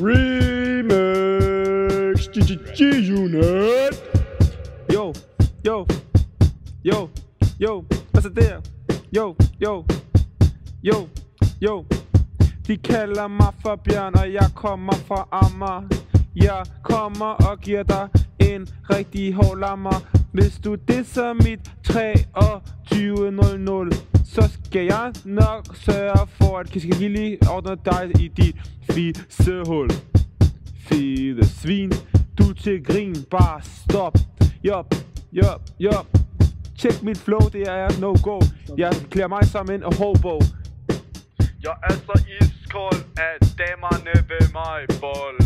Remix G-Unit. Yo, yo, yo, yo, hvad så der? Yo, yo, yo, yo. De kalder mig for Bjørn, og jeg kommer fra Amager. Jeg kommer og giver dig en rigtig hård lammer. Hvis du disser mit 23:00, så skal jeg nok sørge for, at Kiskagili ordner dig i dit fisehul. Fede svin, du til grin, bare stop. Jop, jop, jop. Tjek mit flow, det er no-go. Jeg klæder mig som en hobo. Jeg er så iskold, at damerne ved mig bold.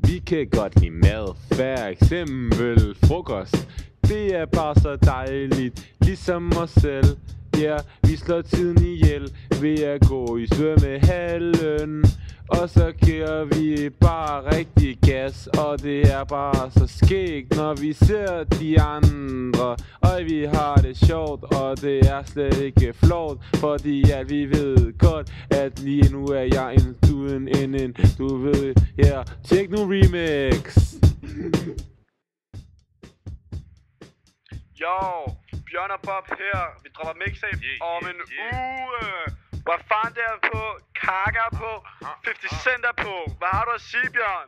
Vi kan godt lide mad, for eksempel frokost. Det er bare så dejligt, ligesom os selv. Ja, vi slår tiden ihjel ved at gå i svømmehallen. Og så giver vi bare rigtig gas, og det er bare så skægt, når vi ser de andre. Og vi har det sjovt, og det er slet ikke flot, fordi at vi ved godt, at lige nu er jeg en du ved, ja, tjek nu remix. Yo, Bjørn og Bob her. Vi dropper mixtape om en uge. Hvad fanden der er på? Kaka på? 50 Cent er på. Hvad har du at sige, Bjørn?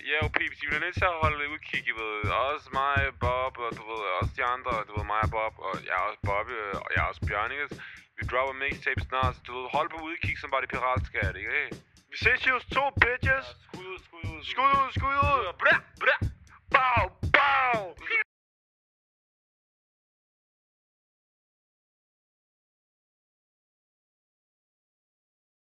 Ja, peeps, I bliver nødt til at holde udkig, I ved. Også mig, Bob, og du ved, også de andre, du ved, mig og Bob, og jeg er også Bob, og jeg er også Bjørn, ikke? Vi dropper mixtape snart, så du ved, hold på udkig, som bare de piratskat, ikke? Vi ses hos to bitches. Skud ud. Skud ud. Bra, bra. Bow, bow.